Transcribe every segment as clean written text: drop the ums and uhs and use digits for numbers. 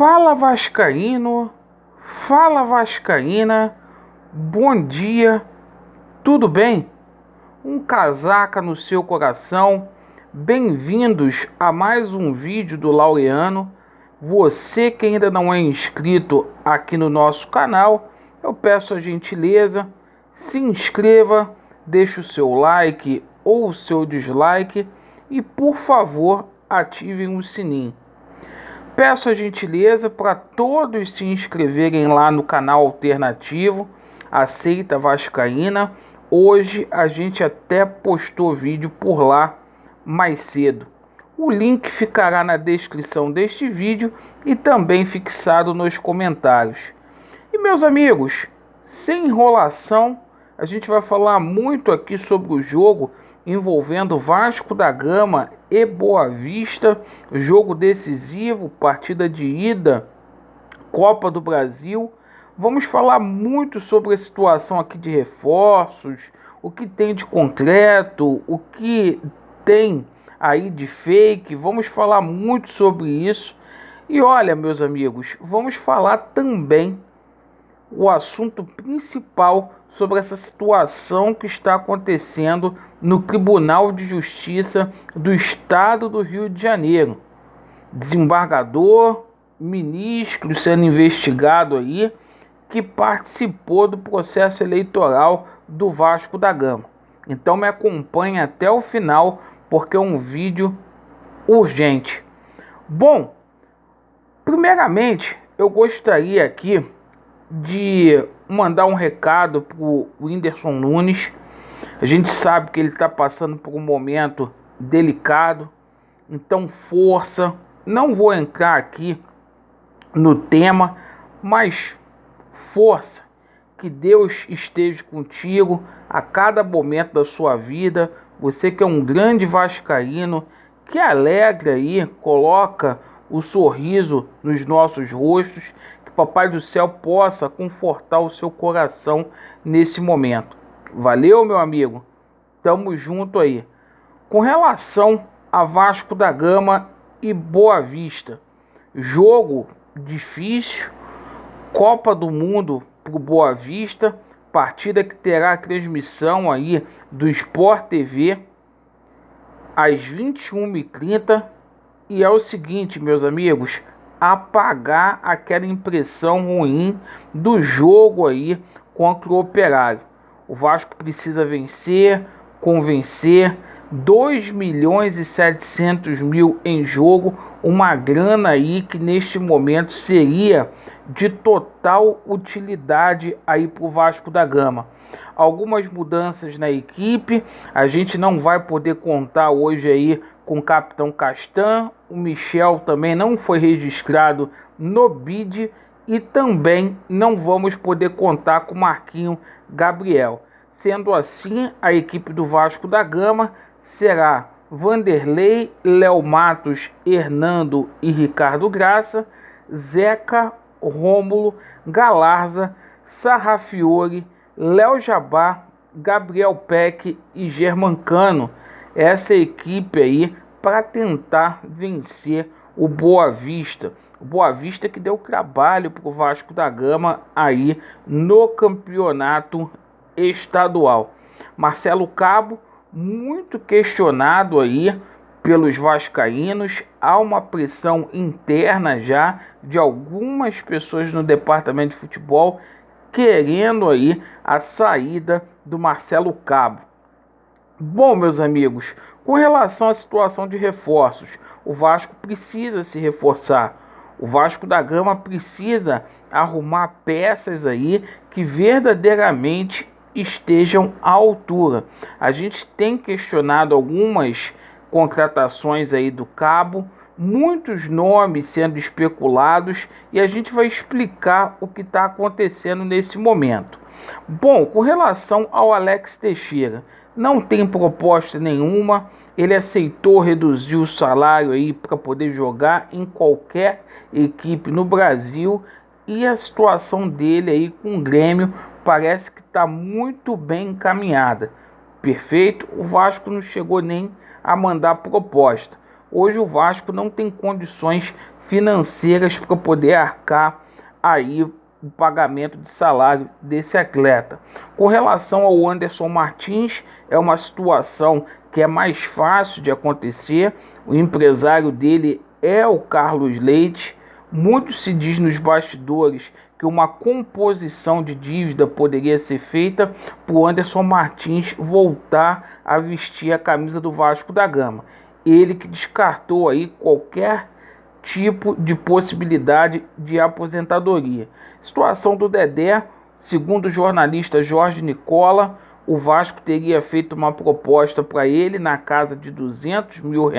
Fala Vascaíno, fala Vascaína, bom dia, tudo bem? Um casaca no seu coração, bem-vindos a mais um vídeo do Laureano. Você que ainda não é inscrito aqui no nosso canal, eu peço a gentileza, se inscreva, deixe o seu like ou o seu dislike e por favor ativem o sininho. Peço a gentileza para todos se inscreverem lá no canal alternativo Aceita Vascaína. Hoje a gente até postou vídeo por lá mais cedo. O link ficará na descrição deste vídeo e também fixado nos comentários. E meus amigos, sem enrolação, a gente vai falar muito aqui sobre o jogo envolvendo Vasco da Gama e Boa Vista, jogo decisivo, partida de ida, Copa do Brasil. Vamos falar muito sobre a situação aqui de reforços, o que tem de concreto, o que tem aí de fake. Vamos falar muito sobre isso. E olha, meus amigos, vamos falar também o assunto principal sobre essa situação que está acontecendo no Tribunal de Justiça do Estado do Rio de Janeiro. Desembargador, ministro sendo investigado aí, que participou do processo eleitoral do Vasco da Gama. Então me acompanhe até o final, porque é um vídeo urgente. Bom, primeiramente eu gostaria aqui de mandar um recado para o Whindersson Nunes. A gente sabe que ele está passando por um momento delicado, então força. Não vou entrar aqui no tema, mas força, que Deus esteja contigo a cada momento da sua vida. Você que é um grande vascaíno, que alegra aí, coloca o sorriso nos nossos rostos, que Papai do Céu possa confortar o seu coração nesse momento. Valeu, meu amigo? Tamo junto aí. Com relação a Vasco da Gama e Boa Vista, jogo difícil, Copa do Mundo pro Boa Vista, partida que terá a transmissão aí do Sport TV às 21h30. E é o seguinte, meus amigos, apagar aquela impressão ruim do jogo aí contra o Operário. O Vasco precisa vencer, convencer, 2.700.000 em jogo, uma grana aí que neste momento seria de total utilidade aí para o Vasco da Gama. Algumas mudanças na equipe, a gente não vai poder contar hoje aí com o capitão Castan, o Michel também não foi registrado no BID e também não vamos poder contar com o Marquinho Gabriel. Sendo assim, a equipe do Vasco da Gama será Vanderlei, Léo Matos, Hernando e Ricardo Graça, Zeca, Rômulo, Galarza, Sarrafiore, Léo Jabá, Gabriel Peck e Germancano. Essa equipe aí para tentar vencer o Boa Vista. O Boa Vista que deu trabalho para o Vasco da Gama aí no campeonato estadual. Marcelo Cabo, muito questionado aí pelos vascaínos. Há uma pressão interna já de algumas pessoas no departamento de futebol querendo aí a saída do Marcelo Cabo. Bom, meus amigos, com relação à situação de reforços, o Vasco precisa se reforçar. O Vasco da Gama precisa arrumar peças aí que verdadeiramente estejam à altura. A gente tem questionado algumas contratações aí do Cabo, muitos nomes sendo especulados e a gente vai explicar o que está acontecendo nesse momento. Bom, com relação ao Alex Teixeira, não tem proposta nenhuma, ele aceitou reduzir o salário aí para poder jogar em qualquer equipe no Brasil e a situação dele aí com o Grêmio parece que está muito bem encaminhada. Perfeito? O Vasco não chegou nem a mandar proposta. Hoje o Vasco não tem condições financeiras para poder arcar aí o pagamento de salário desse atleta. Com relação ao Anderson Martins, é uma situação que é mais fácil de acontecer. O empresário dele é o Carlos Leite. Muito se diz nos bastidores que uma composição de dívida poderia ser feita para o Anderson Martins voltar a vestir a camisa do Vasco da Gama. Ele que descartou aí qualquer tipo de possibilidade de aposentadoria. Situação do Dedé, segundo o jornalista Jorge Nicola, o Vasco teria feito uma proposta para ele na casa de R$200 mil.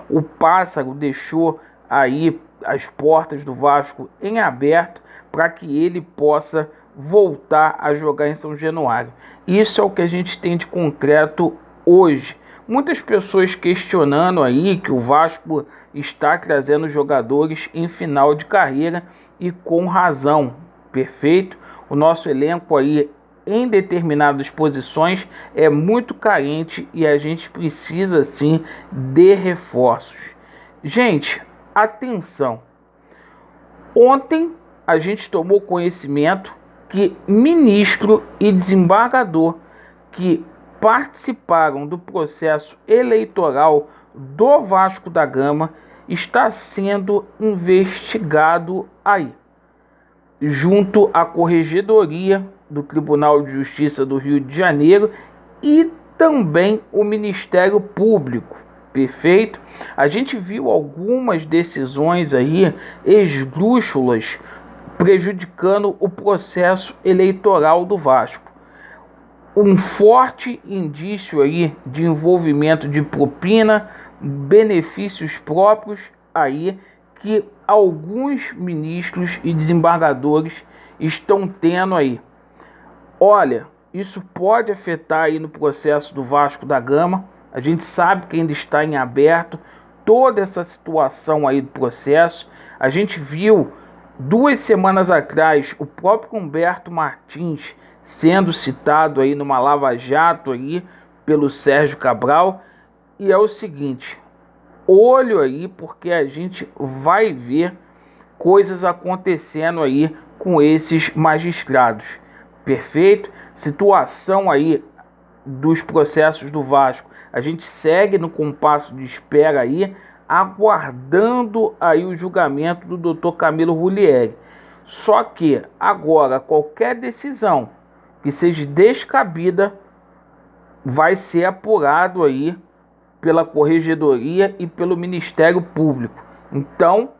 O Pássaro deixou aí as portas do Vasco em aberto para que ele possa voltar a jogar em São Januário. Isso é o que a gente tem de concreto hoje. Muitas pessoas questionando aí que o Vasco está trazendo jogadores em final de carreira e com razão, perfeito? O nosso elenco aí em determinadas posições é muito carente e a gente precisa sim de reforços. Gente, atenção! Ontem a gente tomou conhecimento que ministro e desembargador que participaram do processo eleitoral do Vasco da Gama está sendo investigado aí, junto à Corregedoria do Tribunal de Justiça do Rio de Janeiro e também o Ministério Público, perfeito? A gente viu algumas decisões aí esdrúxulas prejudicando o processo eleitoral do Vasco. Um forte indício aí de envolvimento de propina, benefícios próprios aí que alguns ministros e desembargadores estão tendo aí. Olha, isso pode afetar aí no processo do Vasco da Gama. A gente sabe que ainda está em aberto toda essa situação aí do processo. A gente viu 2 semanas atrás o próprio Humberto Martins sendo citado aí numa lava-jato aí pelo Sérgio Cabral. E é o seguinte, olho aí porque a gente vai ver coisas acontecendo aí com esses magistrados, perfeito? Situação aí dos processos do Vasco, a gente segue no compasso de espera aí, aguardando aí o julgamento do Dr. Camilo Rulieri. Só que agora qualquer decisão que seja descabida vai ser apurado aí pela Corregedoria e pelo Ministério Público. Então,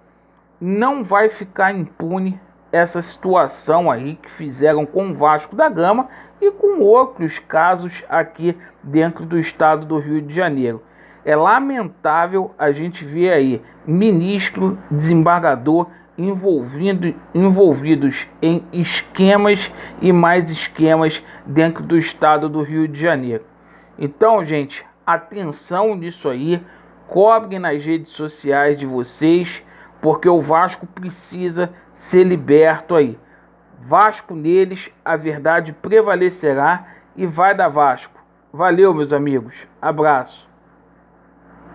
não vai ficar impune essa situação aí que fizeram com o Vasco da Gama e com outros casos aqui dentro do estado do Rio de Janeiro. É lamentável a gente ver aí ministro, desembargador envolvidos em esquemas e mais esquemas dentro do estado do Rio de Janeiro. Então, gente, atenção nisso aí, cobrem nas redes sociais de vocês, porque o Vasco precisa ser liberto aí. Vasco neles, a verdade prevalecerá e vai dar Vasco. Valeu, meus amigos. Abraço.